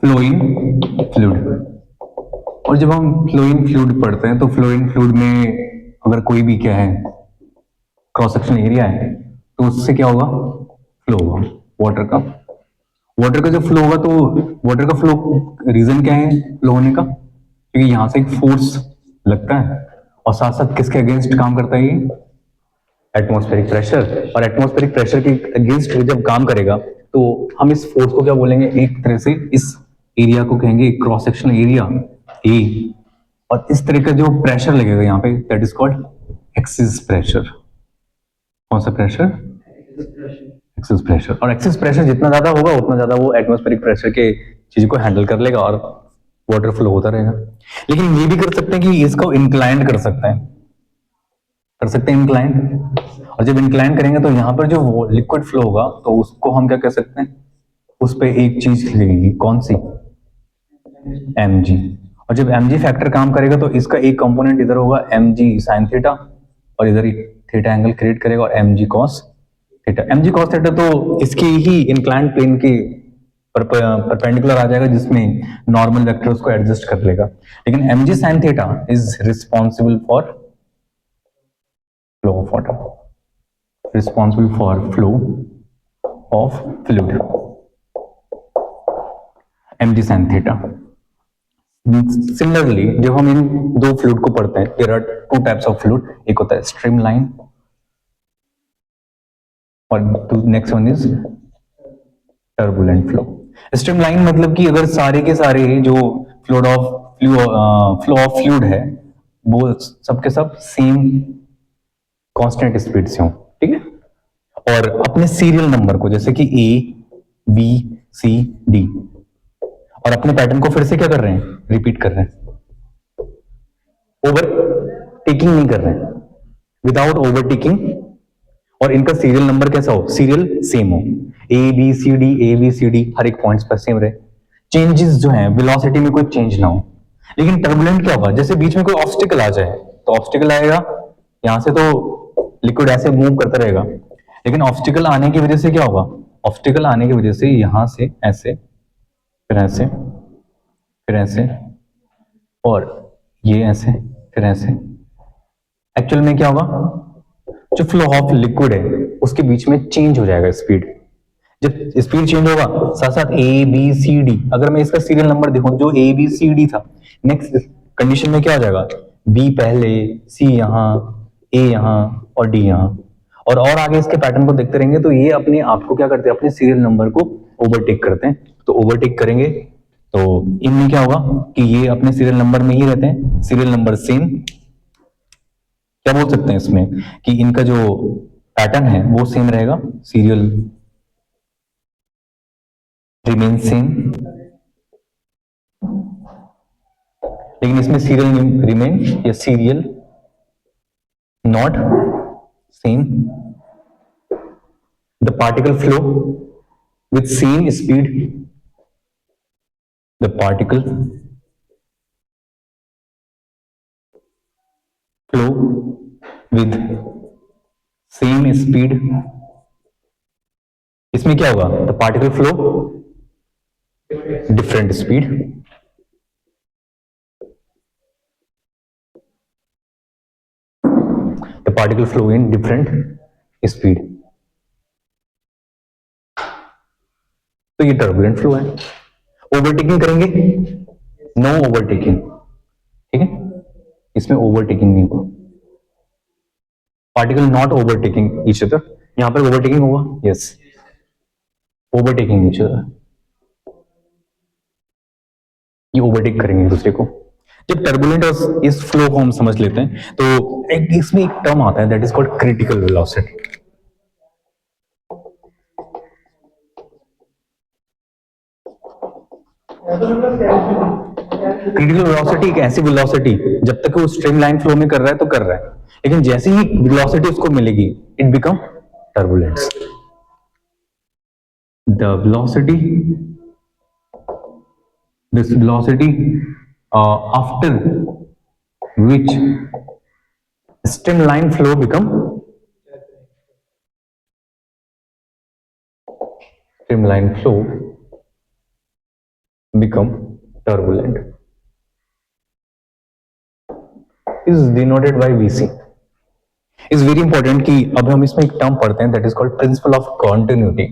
Flowing fluid. और जब हम फ्लोइंग फ्लूइड पढ़ते हैं तो फ्लोइंग फ्लूइड में अगर कोई भी क्या है क्रॉस सेक्शन एरिया है तो उससे क्या होगा, फ्लो होगा वाटर का। वाटर का जब फ्लो होगा तो वाटर का फ्लो रीजन क्या है फ्लो होने का, क्योंकि यहां से एक फोर्स लगता है और साथ साथ किसके अगेंस्ट काम करता है ये, एटमॉस्फेरिक प्रेशर। और एटमॉस्फेरिक प्रेशर के अगेंस्ट जब काम करेगा तो हम इस फोर्स को क्या बोलेंगे, एक तरह से इस एरिया को कहेंगे क्रॉस सेक्शनल एरिया ए। और इस तरह का जो प्रेशर लगेगा यहाँ पे that is called axis pressure. कौन सा प्रेशर, एक्सिस प्रेशर। और एक्सिस प्रेशर जितना ज्यादा होगा उतना ज्यादा वो एटमॉस्फेरिक प्रेशर के चीज को हैंडल कर लेगा और वाटर फ्लो होता रहेगा। लेकिन ये भी कर सकते हैं कि इसको इंक्लाइन कर सकते हैं, कर सकते हैं इंक्लाइन। और जब इंक्लाइन करेंगे तो यहाँ पर जो लिक्विड फ्लो होगा तो उसको हम क्या कह सकते हैं, उस पर एक चीज लगेगी, कौन सी, mg। और जब mg फैक्टर काम करेगा तो इसका एक कंपोनेंट इधर होगा mg साइन थीटा और इधर एक थीटा एंगल क्रिएट करेगा और mg cos theta. mg cos theta तो इसके ही इंक्लाइंड प्लेन के परपेंडिकुलर आ जाएगा जिसमें नॉर्मल वेक्टर उसको एडजस्ट कर लेगा। लेकिन mg sine theta is responsible for flow of water, responsible for flow of fluid, mg sine theta. Similarly जब हम इन दो फ्लूइड को पढ़ते हैं, there are two types of fluid, एक होता है स्ट्रीमलाइन और next one is turbulent flow. Streamline मतलब कि अगर सारे के सारे जो फ्लो ऑफ फ्लूइड है वो सबके सब सेम कांस्टेंट स्पीड से हो, ठीक है। और अपने सीरियल नंबर को जैसे कि ए बी सी डी, और अपने पैटर्न को फिर से क्या कर रहे हैं, रिपीट कर रहे हैं, ओवर टेकिंग नहीं कर रहे हैं, विदाउट ओवरटेकिंग। और इनका सीरियल नंबर कैसा हो, सीरियल सेम हो, A B C D A B C D हर एक पॉइंट्स पर सेम रहे, चेंजेस जो है वेलोसिटी में कोई चेंज ना हो। लेकिन टर्बुलेंट क्या होगा, जैसे बीच में कोई ऑब्स्टिकल आ जाए तो ऑब्स्टिकल आएगा यहां से तो लिक्विड ऐसे मूव करता रहेगा, लेकिन ऑब्स्टिकल आने की वजह से क्या होगा, ऑब्स्टिकल आने की वजह से यहां से ऐसे फिर ऐसे फिर ऐसे और ये ऐसे फिर ऐसे, एक्चुअल में क्या होगा, जो फ्लो ऑफ लिक्विड है उसके बीच में चेंज हो जाएगा स्पीड। जब स्पीड चेंज होगा साथ साथ ए बी सी डी, अगर मैं इसका सीरियल नंबर देखूं जो ए बी सी डी था, नेक्स्ट कंडीशन में क्या हो जाएगा, बी पहले, सी यहाँ, ए यहाँ और डी यहाँ। और आगे इसके पैटर्न को देखते रहेंगे तो ये अपने आप को क्या करते हैं, अपने सीरियल नंबर को ओवरटेक करते हैं। तो ओवरटेक करेंगे तो इनमें क्या होगा कि ये अपने सीरियल नंबर में ही रहते हैं, सीरियल नंबर सेम। क्या बोल सकते हैं इसमें कि इनका जो पैटर्न है वो सेम रहेगा, सीरियल रिमेन सेम, लेकिन इसमें सीरियल रिमेन या serial not same. The particle flow with same speed, the particle flow with same speed. इसमें क्या होगा, the particle flow different speed, the particle flow in different speed. तो ये turbulent flow है। Overtaking करेंगे, no overtaking, ठीक है, इसमें ओवरटेकिंग नहीं होगा, particle not overtaking each other. यहां पर ओवरटेकिंग होगा, यस, ओवरटेकिंग ईच अदर, ये ओवरटेक करेंगे एक दूसरे को। जब टर्बुलेंट और इस फ्लो को हम समझ लेते हैं तो इसमें एक टर्म आता है that is called critical velocity. Critical velocity एक ऐसी वेलोसिटी जब तक वो स्ट्रीमलाइन फ्लो में कर रहा है तो कर रहा है, लेकिन जैसे ही वेलोसिटी उसको मिलेगी it become turbulence. The velocity, this velocity after which streamline flow become streamline flow become turbulent is denoted by Vc. Is very important कि अब हम इसमें एक टर्म पढ़ते हैं that is called principle of continuity.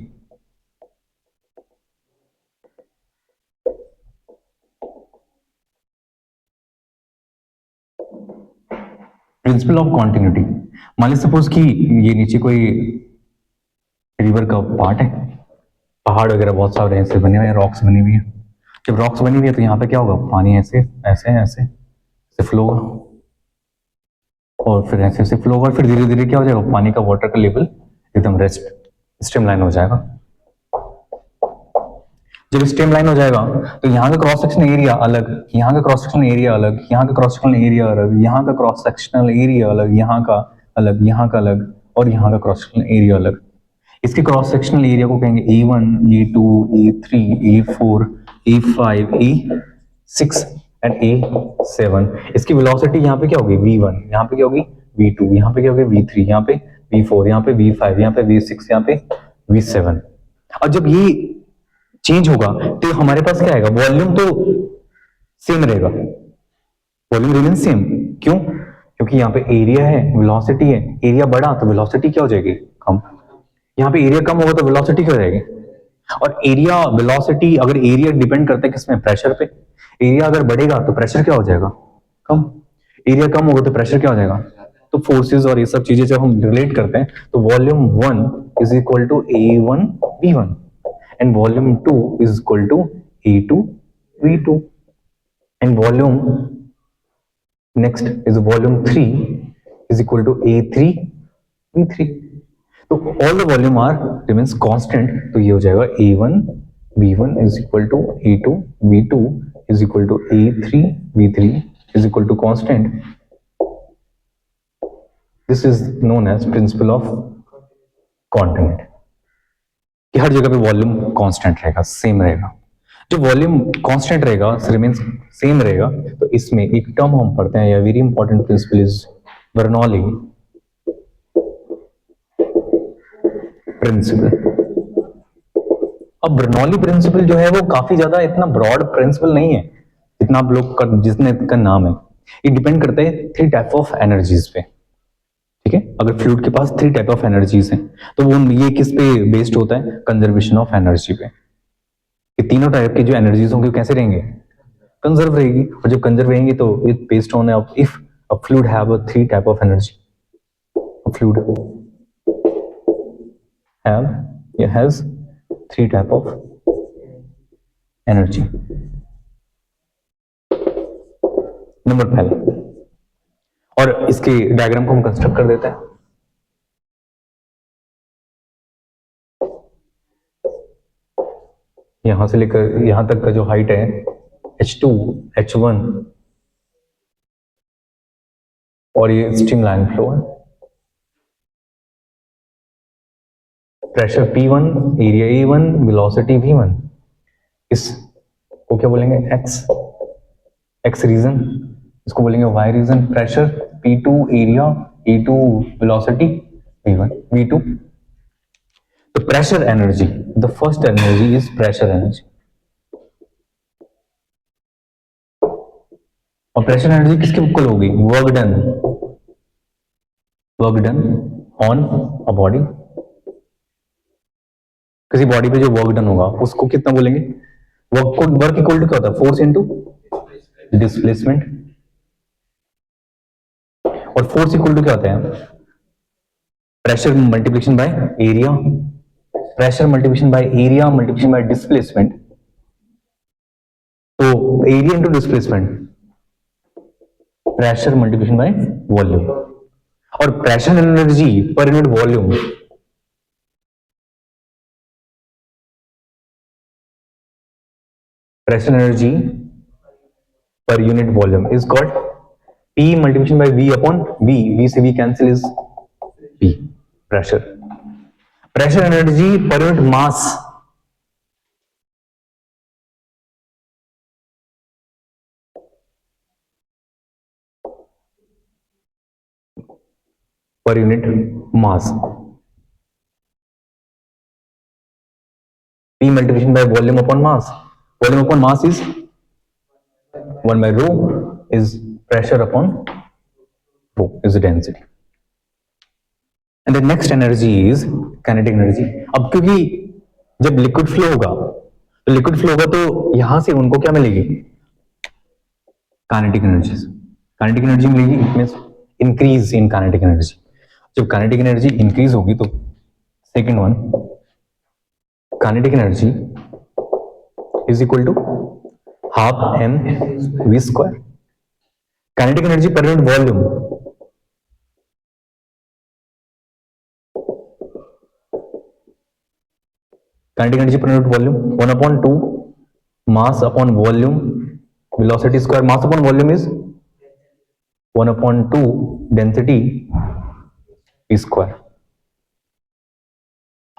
Principle of continuity, मान लीजिए suppose कि ये नीचे कोई रिवर का पार्ट है, पहाड़ वगैरह बहुत सारे ऐसे बने हुए हैं, रॉक्स बनी हुई है. जब रॉक्स बनी हुई है तो यहाँ पे क्या होगा, पानी ऐसे ऐसे ऐसे ऐसे फ्लो होगा और फिर ऐसे ऐसे फ्लो होगा, फिर धीरे धीरे क्या हो जाएगा, पानी का वाटर का लेवल एकदम रेस्ट स्ट्रीमलाइन हो जाएगा. जब स्ट्रीमलाइन हो जाएगा तो यहाँ का क्रॉस सेक्शन एरिया अलग, यहाँ का क्रॉस सेक्शन एरिया अलग, यहाँ का क्रॉस सेक्शन एरिया अलग, यहाँ का क्रॉस सेक्शनल एरिया अलग, यहाँ का अलग, यहाँ का अलग और यहाँ का क्रॉस सेक्शनल एरिया अलग. इसके क्रॉस सेक्शनल एरिया को कहेंगे A1, A2, A3, A4, A5, A6 and A7. इसकी वेलोसिटी यहाँ पे क्या होगी V1, यहाँ पे क्या होगी V2, यहाँ पे क्या होगी V3, यहाँ पे V4, यहाँ पे V5, यहाँ पे V6, यहाँ पे V7. और जब ये चेंज होगा तो हमारे पास क्या आएगा, वॉल्यूम तो सेम रहेगा, वॉल्यूम रिमेन सेम. क्यों? क्योंकि यहाँ पे एरिया है, वेलोसिटी है. एरिया बढ़ा तो वेलोसिटी क्या हो जाएगी, कम. यहाँ पे एरिया कम होगा तो वेलोसिटी क्या हो जाएगी. और एरिया वेलोसिटी, अगर एरिया डिपेंड करता है किसमें, प्रेशर पे. एरिया अगर बढ़ेगा तो प्रेशर क्या हो जाएगा, कम. एरिया कम होगा तो प्रेशर क्या हो जाएगा. तो फोर्सेस और ये सब चीजें जब हम रिलेट करते हैं तो volume 1 is equal to A1 V1 and volume 2 is equal to A2 V2 and volume next is volume 3 is equal to A3 V3. तो all the volume are remains constant, तो ये हो जाएगा A1 V1 is equal to A2 V2 is equal to A3 V3 is equal to constant. This is known as principle of continuity. कि हर जगह पे volume constant रहेगा, same रहेगा. जो वॉल्यूम कांस्टेंट रहेगा, रिमेन्स सेम रहेगा, तो इसमें एक टर्म हम पढ़ते हैं, या very important principle is Bernoulli principle. अब बर्नौली प्रिंसिपल जो है वो काफी ज्यादा इतना ब्रॉड प्रिंसिपल नहीं है जितना आप लोग का जितने का नाम है. ये डिपेंड करता है 3 टाइप ऑफ एनर्जीज पे. ठीक है, अगर फ्लूइड के पास 3 टाइप ऑफ एनर्जीज हैं तो वो ये किस पे बेस्ड होता है, कंजर्वेशन ऑफ एनर्जी पे. ये तीनों टाइप की जो एनर्जीज होंगी कैसे रहेंगे, कंजर्व रहेगी. और जब कंजर्व रहेंगी तो it based on if a fluid have a 3 type of energy. Fluid has 3 type of energy. Number पहला, और इसके डायग्राम को हम कंस्ट्रक्ट कर देते हैं. यहां से लेकर यहां तक का जो हाइट है H2 H1 और ये स्ट्रीमलाइन फ्लो है. Pressure P1, area A1, velocity V1. इसको क्या बोलेंगे, x रीजन. इसको बोलेंगे y region. Pressure P2, area E2, velocity V1 V2. तो pressure energy, the first energy is pressure energy. और प्रेशर एनर्जी किसके इक्वल होगी, work done on a body. किसी बॉडी पे जो वर्क डन होगा उसको कितना बोलेंगे, वर्क इक्वल टू क्या होता है, फोर्स इनटू डिस्प्लेसमेंट. और फोर्स इक्वल टू क्या होता है, pressure multiplication by area. Pressure multiplication by area multiplication by displacement. तो area into displacement, pressure multiplication by volume. और pressure energy per unit volume, pressure energy per unit volume is called P multiplication by V upon V. V से V cancel is P. Pressure energy per unit mass, per unit mass. P multiplication by volume upon mass. Volume upon mass is 1 by rho is pressure upon rho is density. And the next energy is kinetic energy. अब क्योंकि जब liquid flow होगा तो यहां से उनको क्या मिलेगी? Kinetic energy. काइनेटिक एनर्जी मिलेगी, it means increase in kinetic energy. जब काइनेटिक एनर्जी इंक्रीज होगी तो second one, kinetic energy is equal to half M V square. Kinetic energy per unit volume, kinetic energy per unit volume 1/2 mass upon volume velocity square. Mass upon volume is 1/2 density square.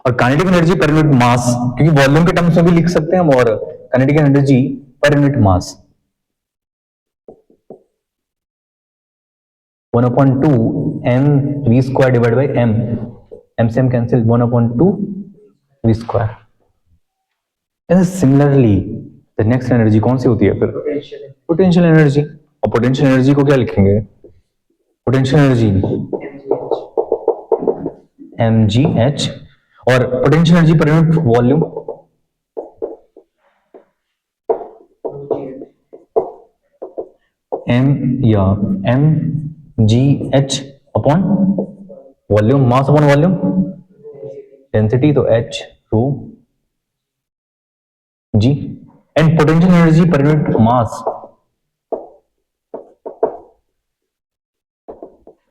और kinetic energy per unit mass, क्योंकि volume के terms में भी लिख सकते हैं हम, और kinetic energy per unit mass 1/2 m v square divide by m. m से m cancel, 1/2 v square. Similarly the next energy कौन सी होती है फिर? Potential energy. और पोटेंशियल एनर्जी को क्या लिखेंगे? Potential energy mgh. और potential energy per unit volume mgh upon volume, mass upon volume density, तो h rho g. And potential energy per unit mass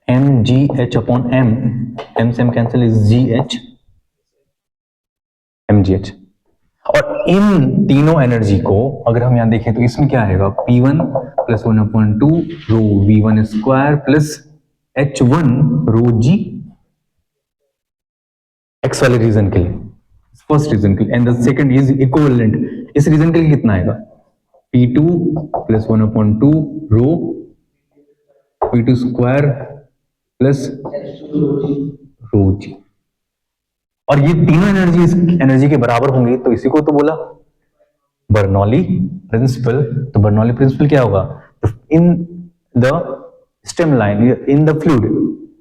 mgh upon m. m से m cancel is gh mgh. और इन तीनों energy को अगर हम यहां देखें तो इसमें क्या आएगा? P1 प्लस 1/2 रो V1 स्क्वायर प्लस H1 रो G. एक्स वाले रीजन के लिए, फर्स्ट रीजन के लिए. And the second is equivalent. इस रीजन के लिए कितना आएगा? P2 प्लस 1/2 रो P2 स्क्वायर प्लस रो G. और ये तीनों एनर्जी के बराबर होंगी, तो इसी को तो बोला बर्नौली प्रिंसिपल. तो बर्नौली प्रिंसिपल क्या होगा? In the streamline, in the fluid,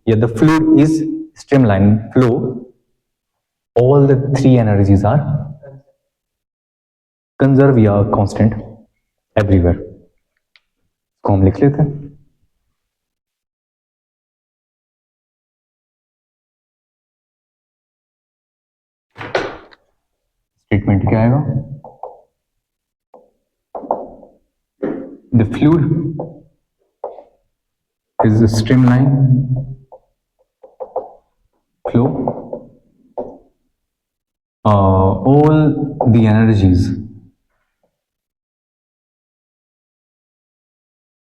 या the fluid is streamline flow, all the three energies are conserve या कांस्टेंट एवरीवेयर. को हम लिख लेते हैं. स्टेटमेंट क्या आएगा? The fluid is a streamline flow. All the energies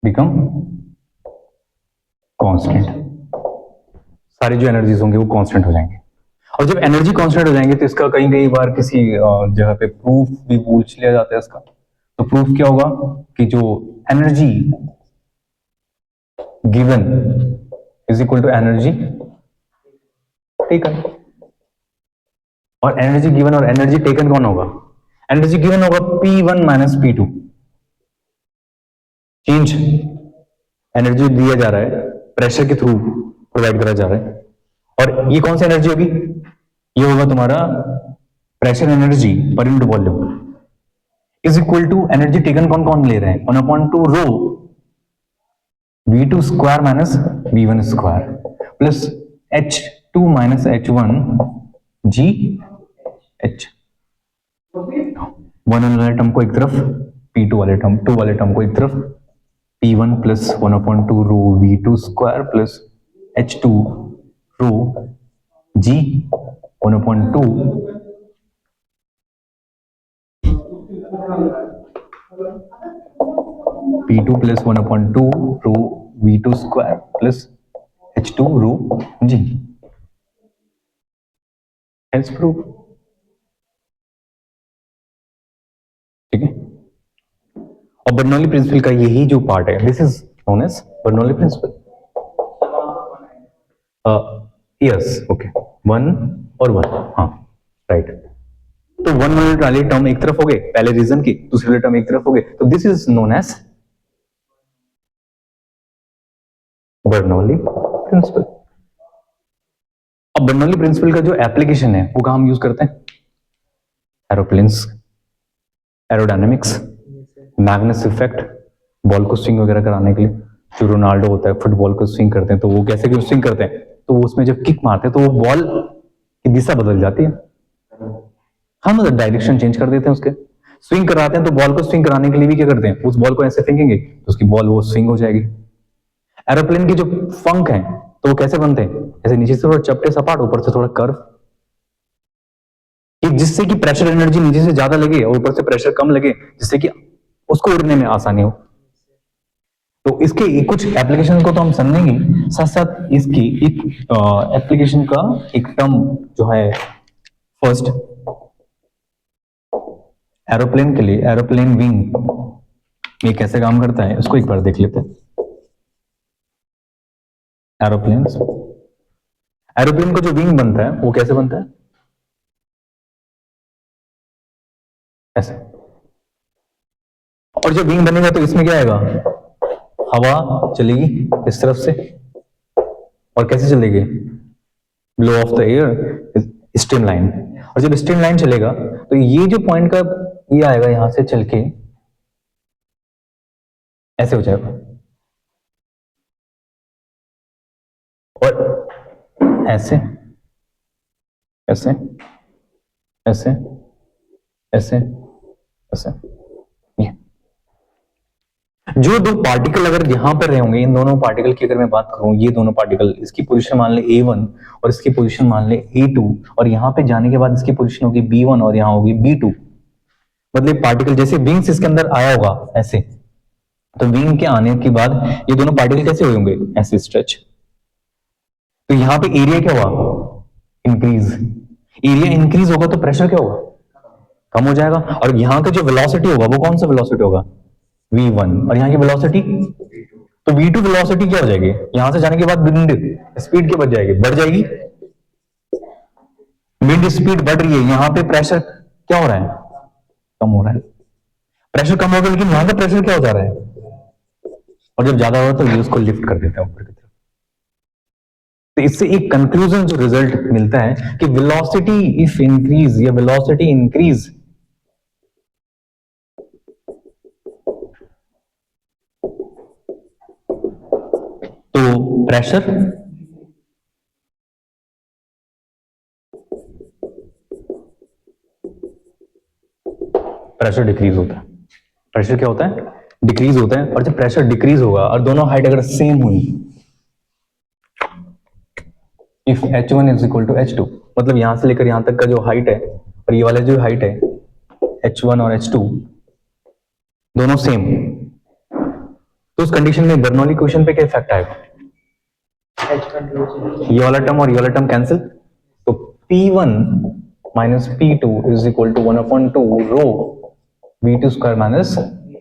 become constant. सारी जो एनर्जीज होंगे वो कांस्टेंट हो जाएंगे. और जब एनर्जी कांस्टेंट हो जाएंगे तो इसका कई बार किसी जगह पे प्रूफ भी पूछ लिया जाता है इसका. तो प्रूफ क्या होगा कि जो energy given is equal to energy taken. और एनर्जी गिवन और एनर्जी टेकन कौन होगा? एनर्जी गिवन होगा P1 minus P2. Change energy दिया जा रहा है, प्रेशर के थ्रू प्रोवाइड करा जा रहा है. और ये कौन सी एनर्जी होगी? ये होगा तुम्हारा pressure energy per unit volume is equal to energy taken कौन कौन ले रहे हैं? 1/2 rho V2 square minus V1 square plus H2 minus H1 GH. 1 वाले टर्म को एक तरफ, P2 वाले टर्म, 2 वाले टर्म को एक तरफ. P1 plus 1/2 rho V2 square plus H2 रो G 1/2 P2 plus 1/2 rho V2 square plus H2 रो G. हेल्स प्रूफ. ठीक है. और बर्नौली प्रिंसिपल का यही जो पार्ट है, this is known as Bernoulli principle. Yes, okay, 1 और 1, हाँ राइट. तो वन वाले टर्म एक तरफ हो गए पहले रीजन की, दूसरे वाले टर्म एक तरफ हो गए, तो this is known as Bernoulli principle. अब बर्नौली प्रिंसिपल का जो एप्लीकेशन है वो कहां हम यूज करते हैं? एरोप्लेन्स, एरोडायनेमिक्स, मैग्नेस इफेक्ट, बॉल को स्विंग वगैरह कराने के लिए। जो रोनाल्डो होता है फुटबॉल को स्विंग करते हैं, तो वो कैसे क्यों स्विंग करते हैं? तो वो उसमें जब किक मारते हैं तो वो बॉल की दिशा बदल जाती है, हम डायरेक्शन चेंज कर देते हैं उसके। स्विंग कराते हैं तो बॉल को स्विंग कराने के लिए भी क्या करते हैं, उस बॉल को ऐसे फेंकेंगे तो उसकी बॉल वो स्विंग हो जाएगी। एरोप्लेन की जो पंख है तो वो कैसे बनते हैं? ऐसे नीचे से थोड़ा चपटे सपाट, ऊपर से थोड़ा कर्व, जिससे कि प्रेशर एनर्जी नीचे से ज्यादा लगे और ऊपर से प्रेशर कम लगे, जिससे कि उसको उड़ने में आसानी हो। तो इसके कुछ एप्लीकेशन को तो हम समझेंगे, साथ साथ इसकी एक एप्लीकेशन का एक टर्म जो है फर्स्ट एरोप्लेन के लिए, एरोप्लेन विंग ये कैसे काम करता है उसको एक बार देख लेते हैं। एरोप्लेन, एरोप्लेन का जो विंग बनता है वो कैसे बनता है? ऐसे। और जब विंग बनेगा तो इसमें क्या आएगा? हवा चलेगी इस तरफ से, और कैसे चलेगी? Blow of the air, stream line. और जब स्ट्रीम लाइन चलेगा तो ये जो पॉइंट का ये आएगा यहां से चल के ऐसे हो जाएगा, और ऐसे ऐसे ऐसे ऐसे ऐसे। ये जो दो पार्टिकल अगर यहां पर रहे होंगे, इन दोनों पार्टिकल की अगर मैं बात करूं, ये दोनों पार्टिकल, इसकी पोजीशन मान ले A1 और इसकी पोजीशन मान ले A2, और यहां पे जाने के बाद इसकी पोजीशन होगी B1 और यहां होगी B2। मतलब पार्टिकल जैसे विंग्स इसके अंदर आया होगा ऐसे, तो विंग के आने के बाद ये दोनों पार्टिकल कैसे हुए होंगे? ऐसे स्ट्रेच। तो यहां पे एरिया क्या हुआ? इंक्रीज। एरिया इंक्रीज होगा तो प्रेशर क्या होगा? कम हो जाएगा। और यहां का जो वेलोसिटी होगा वो कौन सा वेलोसिटी होगा? v1। और यहाँ की वेलोसिटी, तो v2 वेलोसिटी क्या हो जाएगी? यहां से जाने के बाद विंड स्पीड क्या बढ़ जाएगी? बढ़ जाएगी। विंड स्पीड बढ़ रही है, यहां पे प्रेशर क्या हो रहा है? कम हो रहा है। प्रेशर कम होगा लेकिन यहां का प्रेशर क्या हो जा रहा है? और जब ज्यादा होगा तो ये उसको लिफ्ट कर देता है ऊपर की तरफ। तो इससे एक कंक्लूजन जो रिजल्ट मिलता है कि वेलोसिटी इफ इंक्रीज या वेलोसिटी इंक्रीज तो प्रेशर डिक्रीज होता है। प्रेशर क्या होता है? डिक्रीज होता है। और जब प्रेशर डिक्रीज होगा और दोनों हाइट अगर सेम हुई, if h1 is equal to h2, मतलब यहां से लेकर यहां तक का जो हाइट है और ये वाला जो हाइट है h1 और h2 दोनों सेम, तो उस कंडीशन में बर्नौली क्वेश्चन पे क्या इफेक्ट आएगा? ये वाला टर्म और ये वाला टर्म कैंसिल, तो P1 minus P2 is equal to 1/2 rho V2 square minus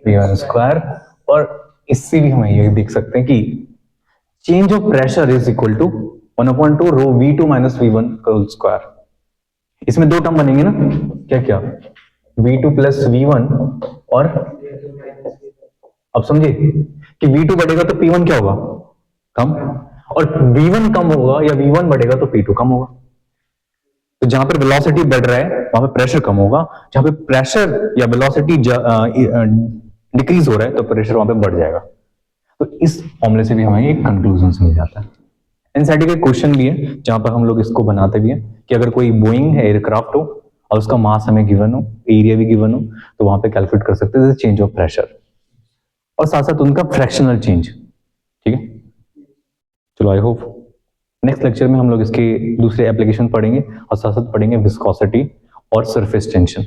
V1 square. और इससे भी हम ये देख सकते हैं कि change of pressure is equal to 1/2 rho V2 minus V1 का होल स्क्वायर। इसमें दो टर्म बनेंगे ना, क्या क्या? V2 प्लस V1, और अब समझिए कि V2 बढ़ेगा तो P1 क्या होगा? कम। और V1 कम होगा या V1 बढ़ेगा तो P2 कम होगा। तो जहां पर वेलोसिटी बढ़ रहा है वहां पे प्रेशर कम होगा, जहां पे प्रेशर या वेलोसिटी डिक्रीज हो रहा है तो प्रेशर वहां पे बढ़ जाएगा। तो इस फॉर्मूले से भी हमें एक कंक्लूजन मिल जाता है। एनसीईआरटी का क्वेश्चन भी है जहां पर हम लोग इसको बनाते भी हैं कि अगर कोई बोइंग है एयरक्राफ्ट हो और उसका मास हमें गिवन हो, एरिया भी गिवन हो, तो वहां पे कैलकुलेट कर सकते हैं चेंज ऑफ प्रेशर और साथ साथ उनका फ्रैक्शनल चेंज। ठीक है, चलो आई होप नेक्स्ट लेक्चर में हम लोग इसके दूसरे एप्लीकेशन पढ़ेंगे और साथ साथ पढ़ेंगे विस्कोसिटी और सरफेस टेंशन।